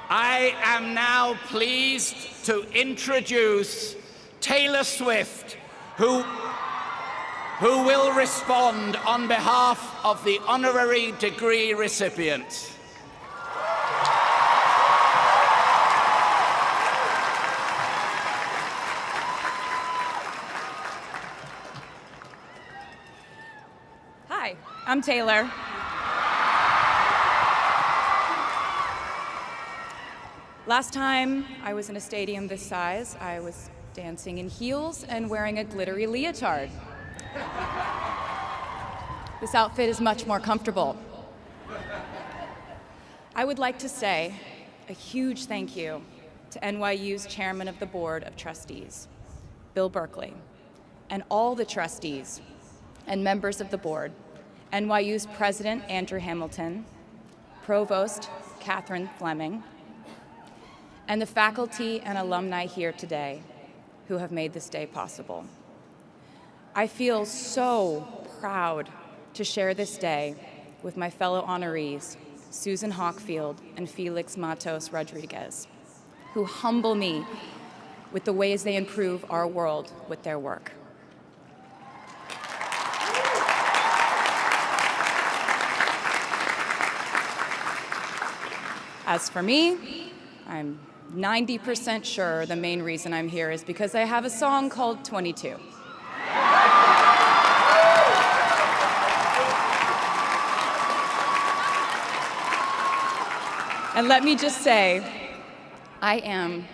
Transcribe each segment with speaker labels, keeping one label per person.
Speaker 1: I am now pleased to introduce Taylor Swift, who will respond on behalf of the honorary degree recipients.
Speaker 2: Hi, I'm Taylor. Last time I was in a stadium this size, I was dancing in heels and wearing a glittery leotard. This outfit is much more comfortable. I would like to say a huge thank you to NYU's Chairman of the Board of Trustees, Bill Berkeley, and all the trustees and members of the board, NYU's President Andrew Hamilton, Provost Catherine Fleming, and the faculty and alumni here today who have made this day possible. I feel so proud to share this day with my fellow honorees, Susan Hockfield and Felix Matos Rodriguez, who humble me with the ways they improve our world with their work. As for me, I'm 90% sure the main reason I'm here is because I have a song called 22. And let me just say, I am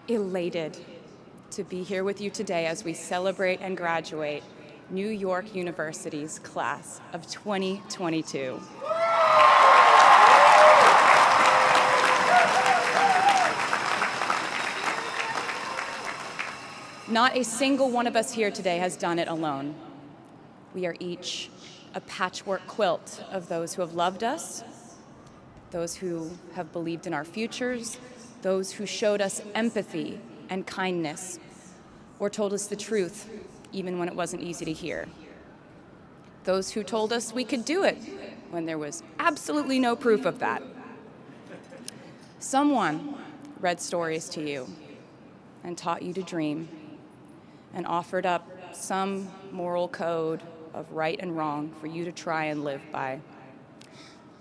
Speaker 2: elated to be here with you today as we celebrate and graduate New York University's class of 2022. Not a single one of us here today has done it alone. We are each a patchwork quilt of those who have loved us, those who have believed in our futures, those who showed us empathy and kindness, or told us the truth even when it wasn't easy to hear. Those who told us we could do it when there was absolutely no proof of that. Someone read stories to you and taught you to dream, and offered up some moral code of right and wrong for you to try and live by.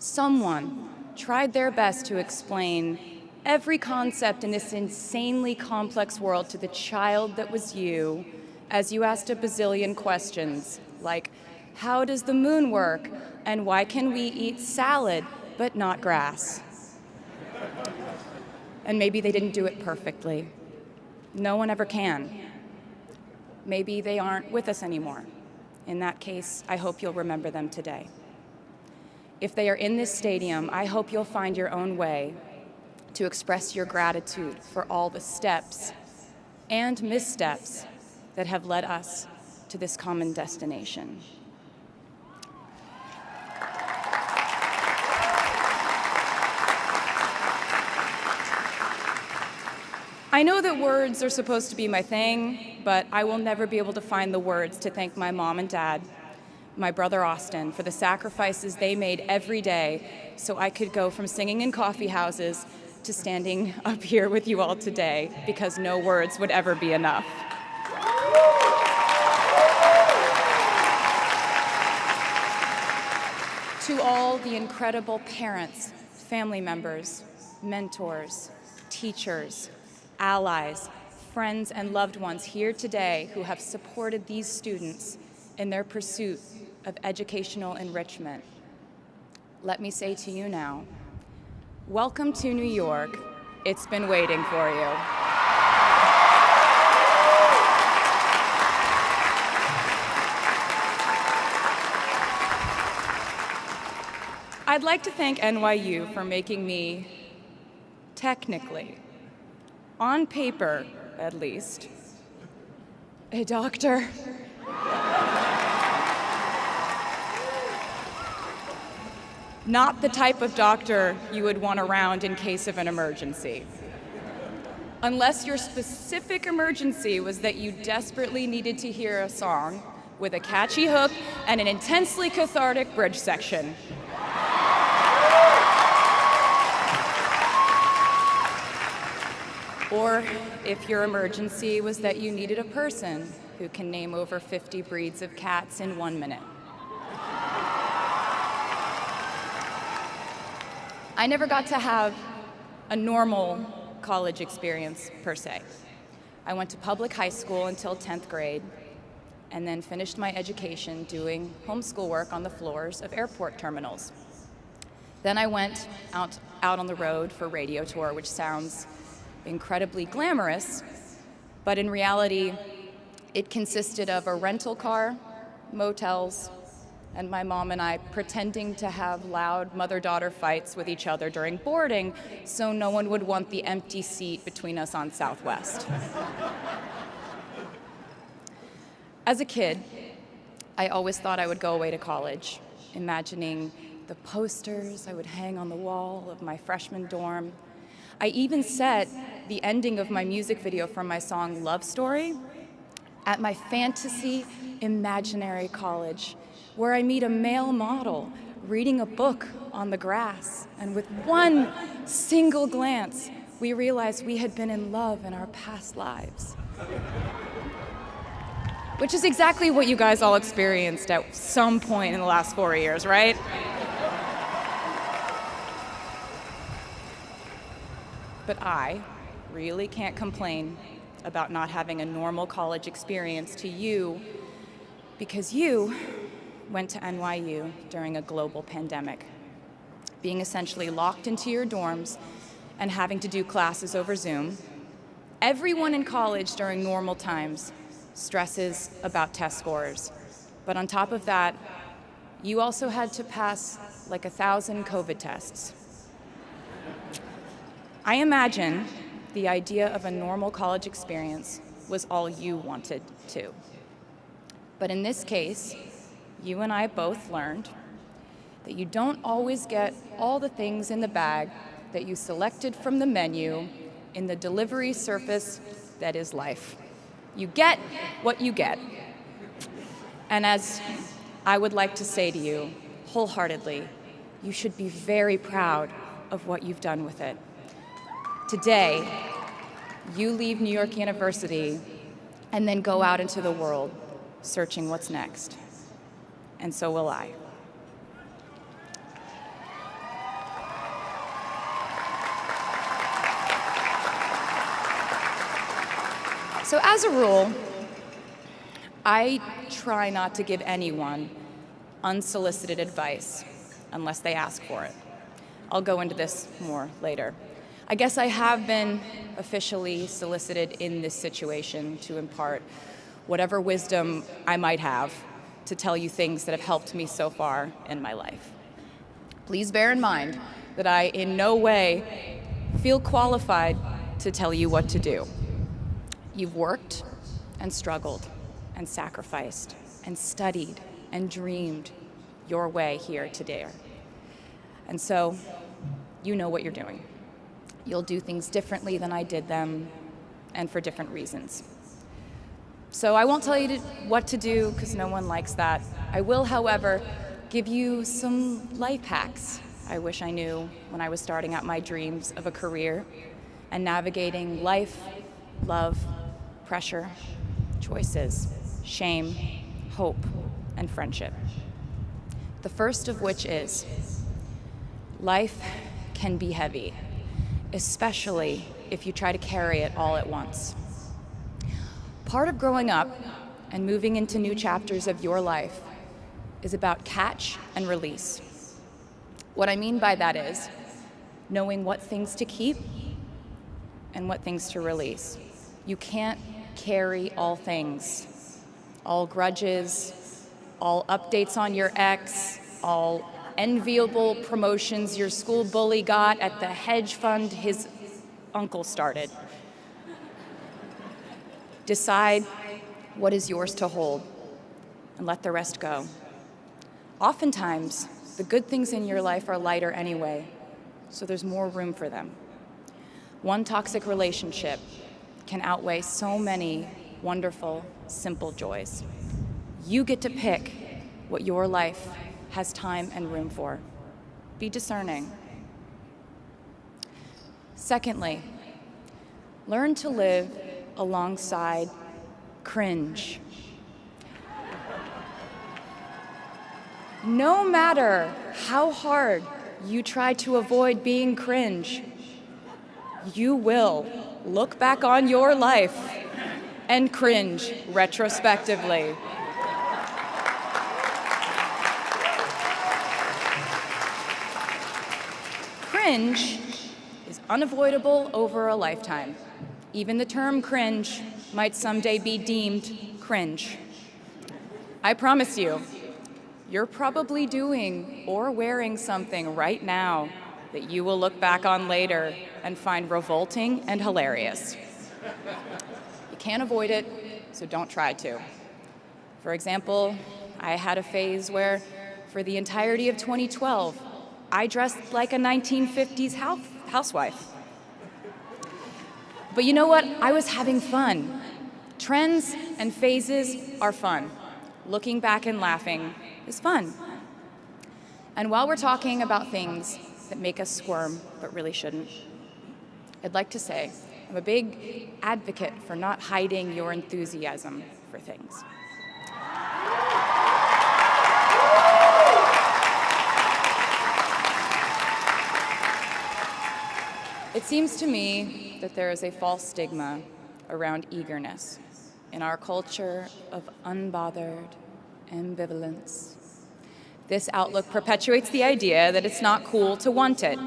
Speaker 2: Someone tried their best to explain every concept in this insanely complex world to the child that was you, as you asked a bazillion questions, like, how does the moon work, and why can we eat salad but not grass? And maybe they didn't do it perfectly. No one ever can. Maybe they aren't with us anymore. In that case, I hope you'll remember them today. If they are in this stadium, I hope you'll find your own way to express your gratitude for all the steps and missteps that have led us to this common destination. I know that words are supposed to be my thing, but I will never be able to find the words to thank my mom and dad, my brother Austin, for the sacrifices they made every day so I could go from singing in coffee houses to standing up here with you all today, because no words would ever be enough. To all the incredible parents, family members, mentors, teachers, allies, friends, and loved ones here today who have supported these students in their pursuit of educational enrichment, let me say to you now, welcome to New York. It's been waiting for you. I'd like to thank NYU for making me, technically, on paper at least, a doctor. Not the type of doctor you would want around in case of an emergency. Unless your specific emergency was that you desperately needed to hear a song with a catchy hook and an intensely cathartic bridge section. Or if your emergency was that you needed a person who can name over 50 breeds of cats in 1 minute. I never got to have a normal college experience, per se. I went to public high school until 10th grade, and then finished my education doing homeschool work on the floors of airport terminals. Then I went out on the road for radio tour, which sounds incredibly glamorous, but in reality, it consisted of a rental car, motels, and my mom and I pretending to have loud mother-daughter fights with each other during boarding so no one would want the empty seat between us on Southwest. As a kid, I always thought I would go away to college, imagining the posters I would hang on the wall of my freshman dorm. I even set the ending of my music video for my song Love Story at my fantasy imaginary college, where I meet a male model reading a book on the grass, and with one single glance, we realized we had been in love in our past lives. Which is exactly what you guys all experienced at some point in the last 4 years, right? But I really can't complain about not having a normal college experience to you, because you went to NYU during a global pandemic, being essentially locked into your dorms and having to do classes over Zoom. Everyone in college during normal times stresses about test scores. But on top of that, you also had to pass like 1,000 COVID tests. I imagine the idea of a normal college experience was all you wanted too. But in this case, you and I both learned that you don't always get all the things in the bag that you selected from the menu in the delivery service that is life. You get what you get. And as I would like to say to you wholeheartedly, you should be very proud of what you've done with it. Today, you leave New York University and then go out into the world searching what's next. And so will I. So as a rule, I try not to give anyone unsolicited advice unless they ask for it. I'll go into this more later. I guess I have been officially solicited in this situation to impart whatever wisdom I might have to tell you things that have helped me so far in my life. Please bear in mind that I in no way feel qualified to tell you what to do. You've worked and struggled and sacrificed and studied and dreamed your way here today. And so you know what you're doing. You'll do things differently than I did them, and for different reasons. So I won't tell you what to do, because no one likes that. I will, however, give you some life hacks I wish I knew when I was starting out my dreams of a career and navigating life, love, pressure, choices, shame, hope, and friendship. The first of which is, life can be heavy, especially if you try to carry it all at once. Part of growing up and moving into new chapters of your life is about catch and release. What I mean by that is knowing what things to keep and what things to release. You can't carry all things, all grudges, all updates on your ex, all enviable promotions your school bully got at the hedge fund his uncle started. Decide what is yours to hold and let the rest go. Oftentimes, the good things in your life are lighter anyway, so there's more room for them. One toxic relationship can outweigh so many wonderful, simple joys. You get to pick what your life has time and room for. Be discerning. Secondly, Learn to live alongside cringe. No matter how hard you try to avoid being cringe, you will look back on your life and cringe retrospectively. Cringe is unavoidable over a lifetime. Even the term cringe might someday be deemed cringe. I promise you, you're probably doing or wearing something right now that you will look back on later and find revolting and hilarious. You can't avoid it, so don't try to. For example, I had a phase where, for the entirety of 2012, I dressed like a 1950s housewife. But you know what? I was having fun. Trends and phases are fun. Looking back and laughing is fun. And while we're talking about things that make us squirm but really shouldn't, I'd like to say I'm a big advocate for not hiding your enthusiasm for things. It seems to me that there is a false stigma around eagerness in our culture of unbothered ambivalence. This outlook perpetuates the idea that it's not cool to want it,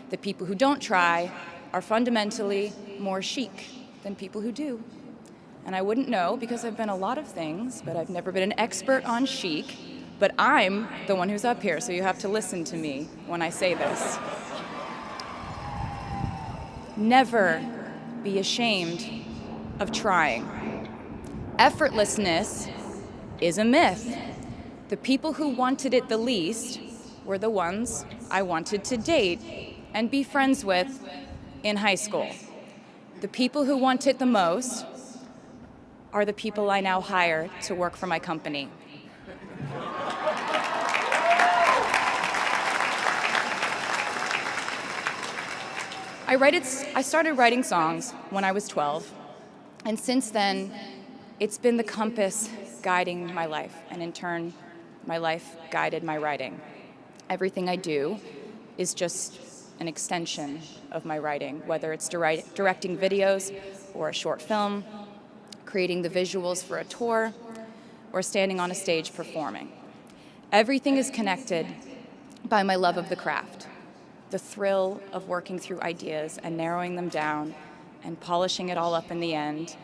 Speaker 2: that people who don't try are fundamentally more chic than people who do. And I wouldn't know because I've been a lot of things, but I've never been an expert on chic, but I'm the one who's up here, so you have to listen to me when I say this. Never be ashamed of trying. Effortlessness is a myth. The people who wanted it the least were the ones I wanted to date and be friends with in high school. The people who want it the most are the people I now hire to work for my company. I started writing songs when I was 12, and since then, it's been the compass guiding my life, and in turn, my life guided my writing. Everything I do is just an extension of my writing, whether it's directing videos or a short film, creating the visuals for a tour, or standing on a stage performing. Everything is connected by my love of the craft, the thrill of working through ideas and narrowing them down and polishing it all up in the end,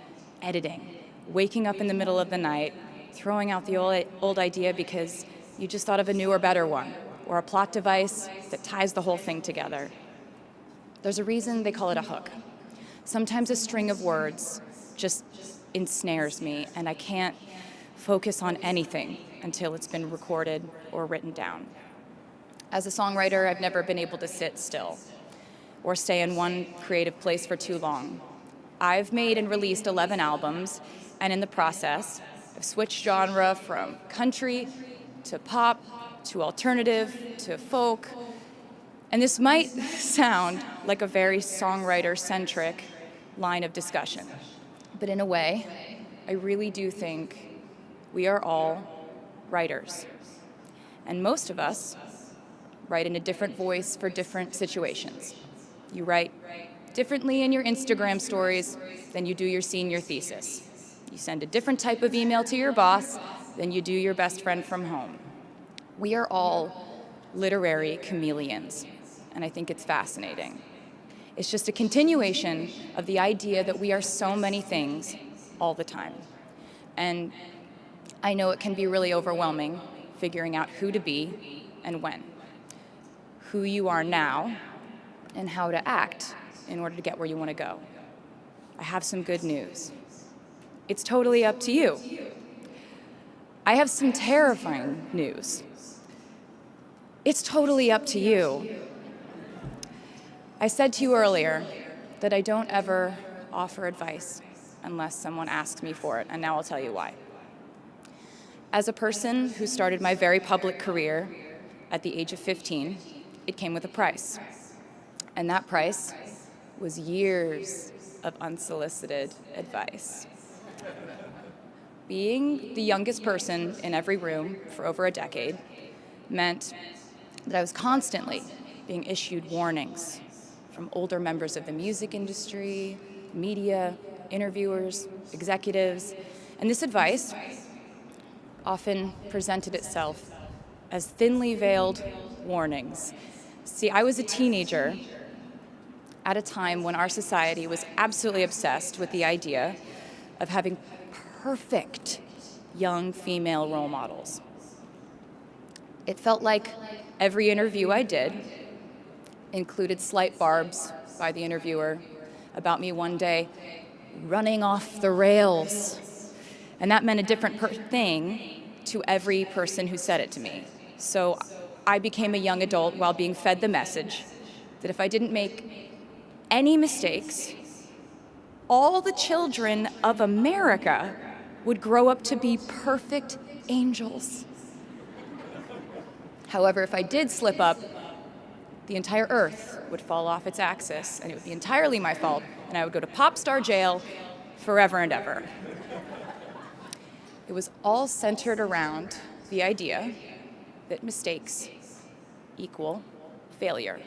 Speaker 2: editing, waking up in the middle of the night, throwing out the old idea because you just thought of a newer, better one, or a plot device that ties the whole thing together. There's a reason they call it a hook. Sometimes a string of words just ensnares me, and I can't focus on anything until it's been recorded or written down. As a songwriter, I've never been able to sit still or stay in one creative place for too long. I've made and released 11 albums, and in the process, I've switched genre from country to pop to alternative to folk. And this might sound like a very songwriter-centric line of discussion, but in a way, I really do think we are all writers. And most of us write in a different voice for different situations. You write differently in your Instagram stories than you do your senior thesis. You send a different type of email to your boss than you do your best friend from home. We are all literary chameleons, and I think it's fascinating. It's just a continuation of the idea that we are so many things all the time. And I know it can be really overwhelming figuring out who to be and when, who you are now, and how to act in order to get where you want to go. I have some good news. It's totally up to you. I have some terrifying news. It's totally up to you. I said to you earlier that I don't ever offer advice unless someone asks me for it, and now I'll tell you why. As a person who started my very public career at the age of 15, it came with a price. And that price was years of unsolicited advice. Being the youngest person in every room for over a decade meant that I was constantly being issued warnings from older members of the music industry, media, interviewers, executives, and this advice often presented itself as thinly veiled warnings. See, I was a teenager at a time when our society was absolutely obsessed with the idea of having perfect young female role models. It felt like every interview I did included slight barbs by the interviewer about me one day running off the rails. And that meant a different thing to every person who said it to me. So I became a young adult while being fed the message that if I didn't make any mistakes, all the children of America would grow up to be perfect angels. However, if I did slip up, the entire earth would fall off its axis, and it would be entirely my fault, and I would go to pop star jail forever and ever. It was all centered around the idea that mistakes equal failure,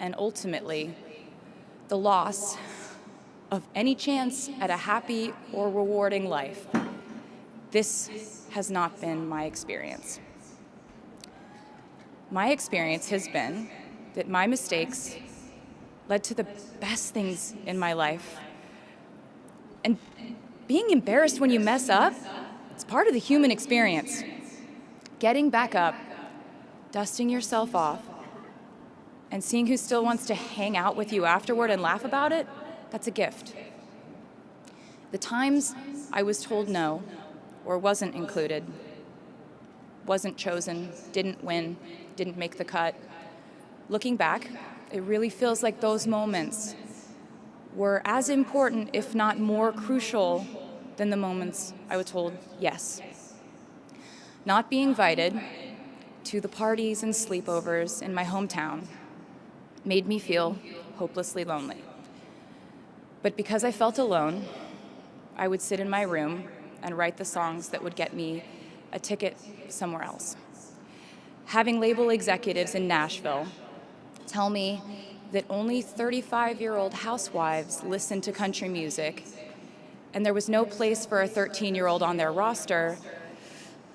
Speaker 2: and ultimately the loss of any chance at a happy or rewarding life. This has not been my experience. My experience has been that my mistakes led to the best things in my life. And being embarrassed when you mess up, it's part of the human experience. Getting back up, dusting yourself off, and seeing who still wants to hang out with you afterward and laugh about it, that's a gift. The times I was told no, or wasn't included, wasn't chosen, didn't win, didn't make the cut, looking back, it really feels like those moments were as important, if not more crucial, than the moments I was told yes. Not being invited to the parties and sleepovers in my hometown made me feel hopelessly lonely. But because I felt alone, I would sit in my room and write the songs that would get me a ticket somewhere else. Having label executives in Nashville tell me that only 35-year-old housewives listen to country music, and there was no place for a 13-year-old on their roster,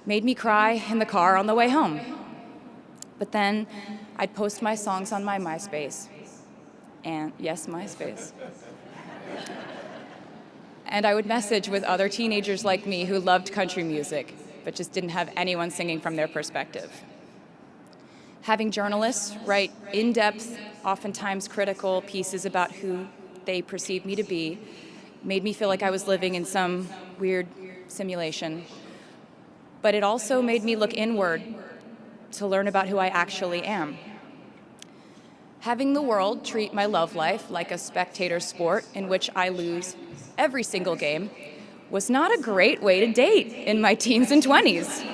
Speaker 2: made me cry in the car on the way home. But then I'd post my songs on my MySpace, and yes, MySpace. And I would message with other teenagers like me who loved country music, but just didn't have anyone singing from their perspective. Having journalists write in-depth, oftentimes critical pieces about who they perceived me to be made me feel like I was living in some weird simulation. But it also made me look inward to learn about who I actually am. Having the world treat my love life like a spectator sport in which I lose every single game was not a great way to date in my teens and 20s.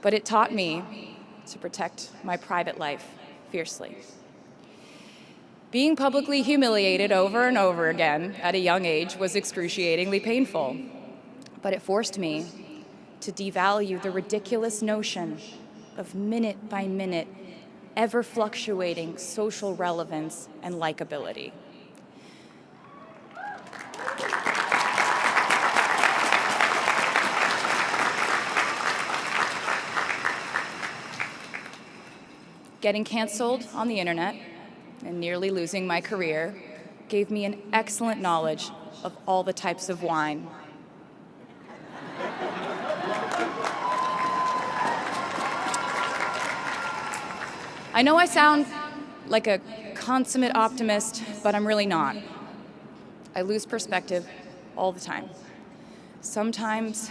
Speaker 2: But it taught me to protect my private life fiercely. Being publicly humiliated over and over again at a young age was excruciatingly painful, but it forced me to devalue the ridiculous notion of minute-by-minute, ever-fluctuating social relevance and likability. Getting canceled on the internet and nearly losing my career gave me an excellent knowledge of all the types of wine. I know I sound like a consummate optimist, but I'm really not. I lose perspective all the time. Sometimes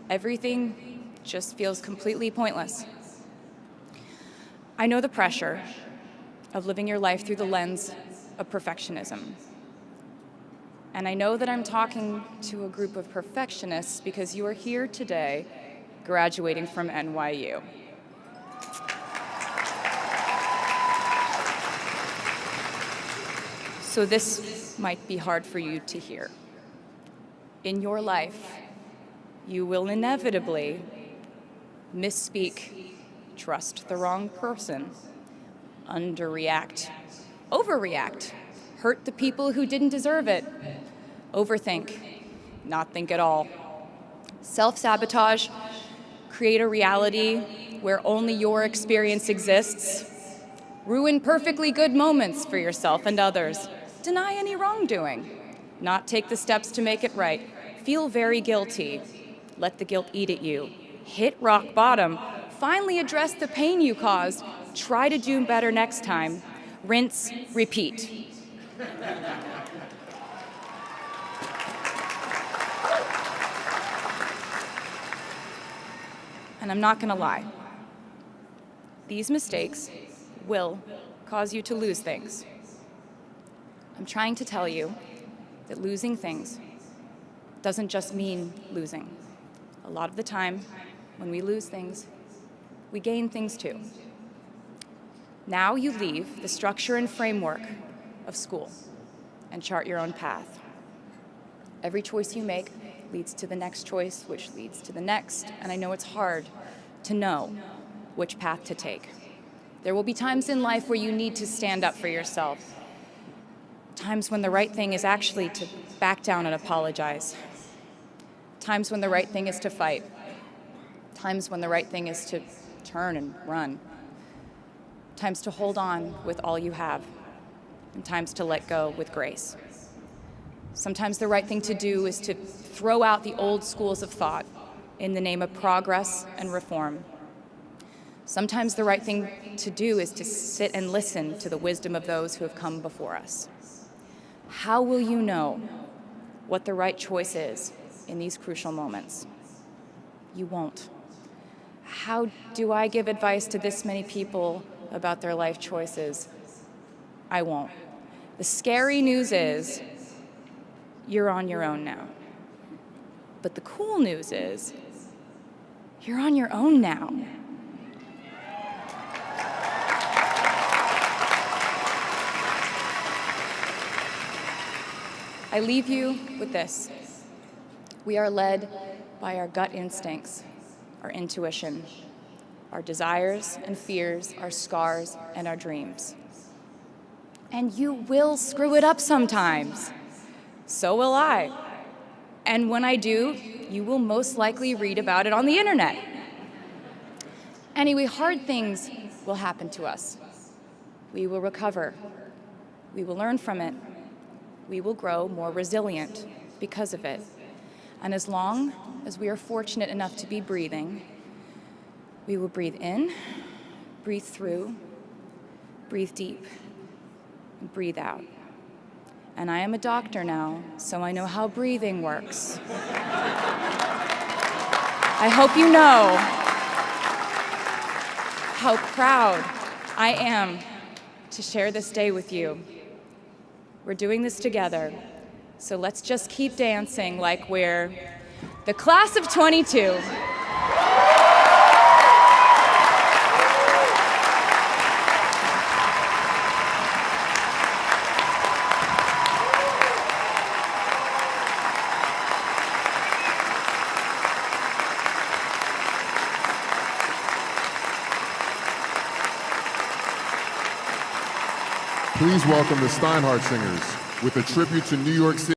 Speaker 2: everything just feels completely pointless. I know the pressure of living your life through the lens of perfectionism. And I know that I'm talking to a group of perfectionists because you are here today graduating from NYU. So this might be hard for you to hear. In your life, you will inevitably misspeak, trust the wrong person, underreact, overreact, hurt the people who didn't deserve it, overthink, not think at all, self-sabotage, create a reality where only your experience exists, ruin perfectly good moments for yourself and others, deny any wrongdoing, not take the steps to make it right, feel very guilty, let the guilt eat at you, hit rock bottom, finally address the pain you caused, try to do better next time, rinse, repeat. And I'm not going to lie. These mistakes will cause you to lose things. I'm trying to tell you that losing things doesn't just mean losing. A lot of the time, when we lose things, we gain things too. Now you leave the structure and framework of school and chart your own path. Every choice you make leads to the next choice, which leads to the next, and I know it's hard to know which path to take. There will be times in life where you need to stand up for yourself, times when the right thing is actually to back down and apologize, times when the right thing is to fight, times when the right thing is to turn and run, times to hold on with all you have, and times to let go with grace. Sometimes the right thing to do is to throw out the old schools of thought in the name of progress and reform. Sometimes the right thing to do is to sit and listen to the wisdom of those who have come before us. How will you know what the right choice is in these crucial moments? You won't. How do I give advice to this many people about their life choices? I won't. The scary news is you're on your own now. But the cool news is you're on your own now. I leave you with this. We are led by our gut instincts, our intuition, our desires and fears, our scars and our dreams. And you will screw it up sometimes. So will I. And when I do, you will most likely read about it on the internet. Anyway, hard things will happen to us. We will recover. We will learn from it. We will grow more resilient because of it. And as long as we are fortunate enough to be breathing, we will breathe in, breathe through, breathe deep, and breathe out. And I am a doctor now, so I know how breathing works. I hope you know how proud I am to share this day with you. We're doing this together, so let's just keep dancing like we're the class of 22.
Speaker 3: Please welcome the Steinhardt Singers with a tribute to New York City.